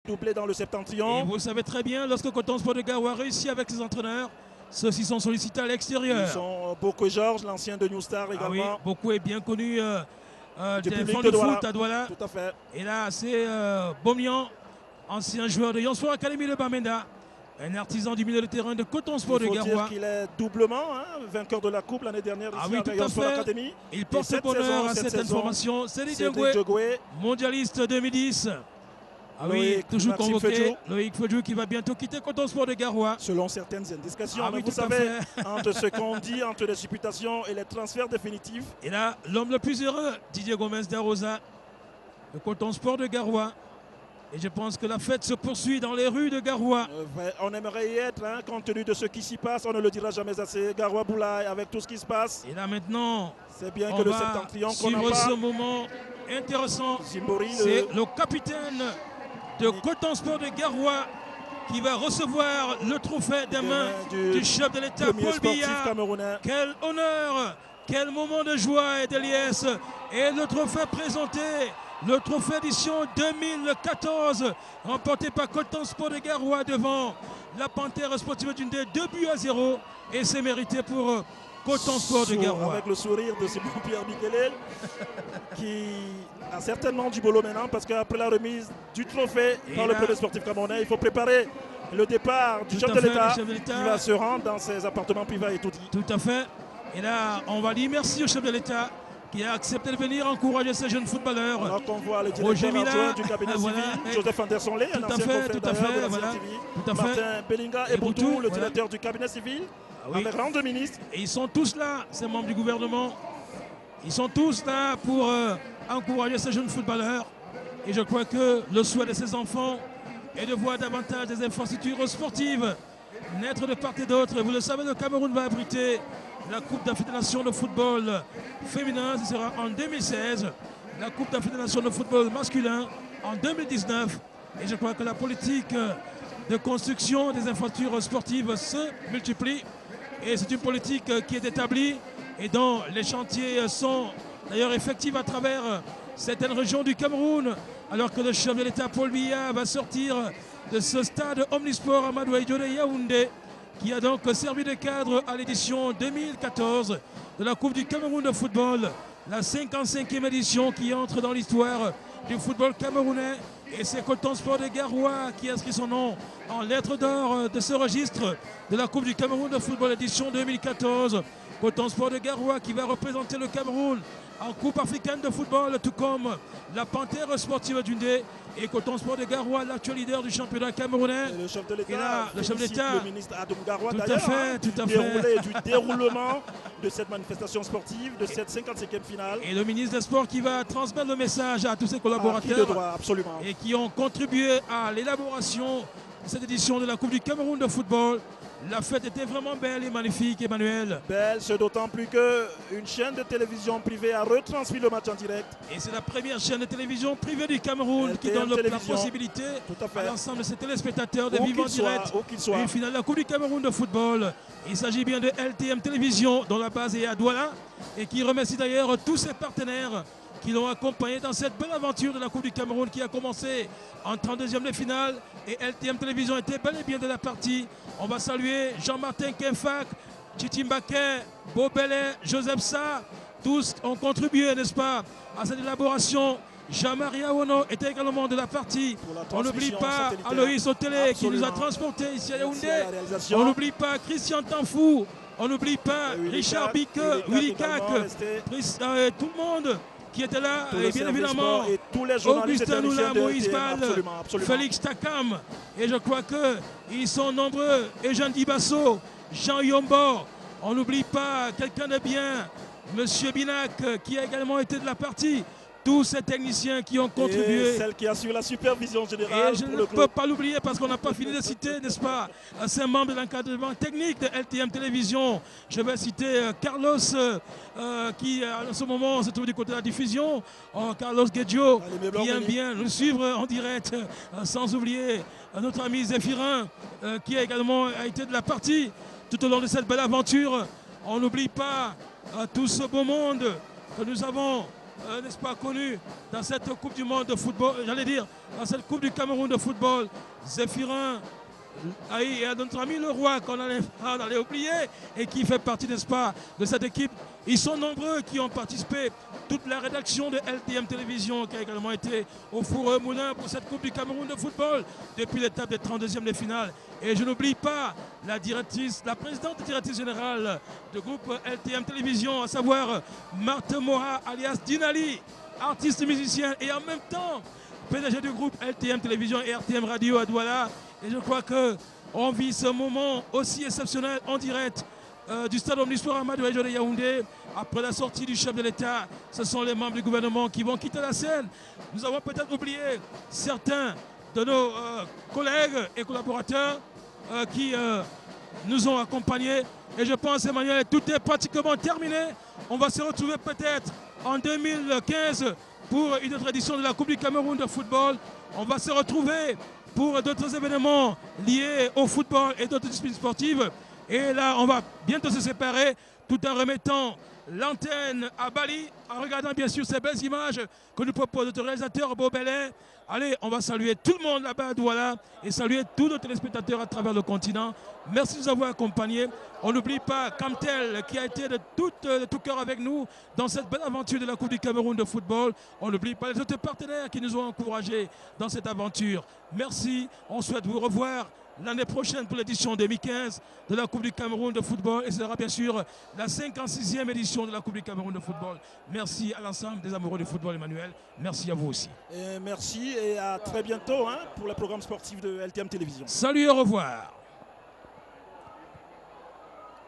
doublé dans le Et septentrion. vous savez très bien, lorsque Coton Sport de Garoua réussit avec ses entraîneurs, ceux-ci sont sollicités à l'extérieur. Ils sont Boko Georges, l'ancien de New Star également. Ah oui, beaucoup est bien connu Du des public fans de de Douala. foot à Douala. Tout à fait. Et là, c'est Bomian, ancien joueur de Sport Academy de Bamenda, un artisan du milieu de terrain de Coton Sport de Il faut dire Garoua. qu'il est doublement vainqueur de la Coupe l'année dernière Ah ici oui, avec tout à Sport fait. Academy. Il Et porte cette bonheur à saison, cette information. Cédric Cédric Djogoué, mondialiste 2010. Ah oui, Loïc toujours Maxime convoqué. Fedjou. Loïc Fedjou qui va bientôt quitter Coton Sport de Garoua. selon certaines indications. Ah Mais oui, vous tout à savez, fait. entre ce qu'on dit, entre les supputations et les transferts définitifs, Et là, l'homme le plus heureux, Didier Gomez d'Arosa, le Coton Sport de Garoua. Et je pense que la fête se poursuit dans les rues de Garoua. on aimerait y être, compte tenu de ce qui s'y passe. On ne le dira jamais assez. Garoua Boulaye, avec tout ce qui se passe, Et là maintenant, c'est bien on que le va septentrion qu'on suivre en ce parle. moment intéressant. Zimbori, C'est le capitaine de Coton Sport de Garoua qui va recevoir le trophée des mains du chef de l'État, premier Paul sportif Biya. camerounais. Quel honneur, quel moment de joie et de liesse. Et le trophée présenté, le trophée édition 2014, remporté par Coton Sport de Garoua devant la Panthère Sportive d'une des 2-0. Et c'est mérité pour Coton Sport de Garoua. Avec le sourire de Simon Pierre Mikelel, qui a certainement du boulot maintenant parce qu'après la remise du trophée par le premier sportif camerounais, il faut préparer le départ du chef de l'État qui va se rendre dans ses appartements privés et tout dit. Tout à fait. Et là, on va dire merci au chef de l'État qui a accepté de venir encourager ces jeunes footballeurs. Alors qu'on voit le Roger directeur Mila, adjoint du cabinet voilà, civil, Joseph Anderson Lé, un tout à ancien fait, confrère tout à d'ailleurs de fait, la voilà, CNTV, tout à fait. Martin Bellinga Et et Boutou, Boutou, le voilà. directeur du cabinet civil, Ah oui. avec rang de ministre. Et ils sont tous là, ces membres du gouvernement. Ils sont tous là pour encourager ces jeunes footballeurs. Et je crois que le souhait de ces enfants est de voir davantage des infrastructures sportives naître de part et d'autre. Et vous le savez, le Cameroun va abriter la Coupe d'Afrique des Nations de football féminin, ce sera en 2016. La Coupe d'Afrique des Nations de football masculin en 2019. Et je crois que la politique de construction des infrastructures sportives se multiplie. Et c'est une politique qui est établie et dont les chantiers sont d'ailleurs effectifs à travers certaines régions du Cameroun. Alors que le chef de l'État, Paul Biya, va sortir de ce stade Omnisport Amadou Ahidjo de Yaoundé, qui a donc servi de cadre à l'édition 2014 de la Coupe du Cameroun de football, la 55e édition qui entre dans l'histoire du football camerounais. Et c'est Coton Sport de Garoua qui inscrit son nom en lettres d'or de ce registre de la Coupe du Cameroun de football édition 2014. Coton Sport de Garoua qui va représenter le Cameroun en Coupe africaine de football, tout comme la Panthère Sportive d'Undé et Coton Sport de Garoua, l'actuel leader du championnat camerounais. Et le chef de Et l'État, là, le chef d'État, le ministre Adoum Garoua tout à d'ailleurs, fait, tout à fait. du déroulement de cette manifestation sportive, de cette 55e finale. Et le ministre des Sports qui va transmettre le message à tous ses À qui de collaborateurs droit, absolument. et qui ont contribué à l'élaboration de cette édition de la Coupe du Cameroun de football. La fête était vraiment belle et magnifique, Emmanuel. Belle, c'est d'autant plus qu'une chaîne de télévision privée a retransmis le match en direct. Et c'est la première chaîne de télévision privée du Cameroun qui LTM donne la Télévision. possibilité Tout à fait. à l'ensemble de ses téléspectateurs de Où vivre en qu'il soit, direct où qu'il soit. une finale de la Coupe du Cameroun de football. Il s'agit bien de LTM Télévision, dont la base est à Douala, et qui remercie d'ailleurs tous ses partenaires qui l'ont accompagné dans cette belle aventure de la Coupe du Cameroun qui a commencé en 32e de finale. Et LTM Télévision était bel et bien de la partie. On va saluer Jean-Martin Kenfak, Titi Mbaké, Bobele, Joseph Sa. Tous ont contribué, n'est-ce pas, à cette élaboration. Jean-Marie Awono était également de la partie. la On n'oublie transmission pas satellitaire. Aloïs Otélé qui nous a Absolument. transportés ici à Merci Yaoundé. à la réalisation. On n'oublie pas Christian Tanfou. On n'oublie pas Willy Richard Cac, Bique, Willy Willy Cac Cac, également resté. tout le monde qui était là. Tous Et les bien services évidemment, sports et tous les journalistes Augustin et Noula, techniciens de Moïse LTM, Val, absolument, absolument. Félix Takam. Et je crois qu'ils sont nombreux. Et Jean Dibasso, Jean Yombo. On n'oublie pas quelqu'un de bien, Monsieur Binac, qui a également été de la partie. Tous ces techniciens qui ont contribué. Et celle qui assure la supervision générale Et je pour ne le peux club. pas l'oublier parce qu'on n'a pas fini de citer, n'est-ce pas, ces membres de l'encadrement technique de LTM Télévision. Je vais citer Carlos, qui en ce moment se trouve du côté de la diffusion. Carlos Guedio, qui aime bien nous suivre en direct. Sans oublier notre ami Zéphirin, qui a également été de la partie tout au long de cette belle aventure. On n'oublie pas tout ce beau monde que nous avons n'est-ce pas, connu dans cette Coupe du Monde de football, j'allais dire, dans cette Coupe du Cameroun de football, Zéphirin, et à notre ami le roi qu'on allait oublier et qui fait partie, n'est-ce pas, de cette équipe. Ils sont nombreux qui ont participé. Toute la rédaction de LTM Télévision qui a également été au four moulin pour cette Coupe du Cameroun de football depuis l'étape des 32e de finale. Et je n'oublie pas la présidente directrice générale du groupe LTM Télévision, à savoir Marthe Moha alias Dinali, artiste musicien et en même temps PDG du groupe LTM Télévision et RTM Radio à Douala. Et je crois qu'on vit ce moment aussi exceptionnel en direct du stade Omnisport Amadou Ejo de Yaoundé. Après la sortie du chef de l'État, ce sont les membres du gouvernement qui vont quitter la scène. Nous avons peut-être oublié certains de nos collègues et collaborateurs qui nous ont accompagnés. Et je pense, Emmanuel, tout est pratiquement terminé. On va se retrouver peut-être en 2015 pour une autre édition de la Coupe du Cameroun de football. On va se retrouver pour d'autres événements liés au football et d'autres disciplines sportives. Et là, on va bientôt se séparer tout en remettant l'antenne à Bali, en regardant bien sûr ces belles images que nous propose notre réalisateur Beau Belin. Allez, on va saluer tout le monde là-bas à Douala et saluer tous nos téléspectateurs à travers le continent. Merci de nous avoir accompagnés. On n'oublie pas Kamtel qui a été de tout cœur avec nous dans cette belle aventure de la Coupe du Cameroun de football. On n'oublie pas les autres partenaires qui nous ont encouragés dans cette aventure. Merci, on souhaite vous revoir l'année prochaine pour l'édition 2015 de la Coupe du Cameroun de football. Et ce sera bien sûr la 56e édition de la Coupe du Cameroun de football. Merci à l'ensemble des amoureux du football, Emmanuel. Merci à vous aussi. Et merci et à très bientôt pour le programme sportif de LTM Télévision. Salut et au revoir.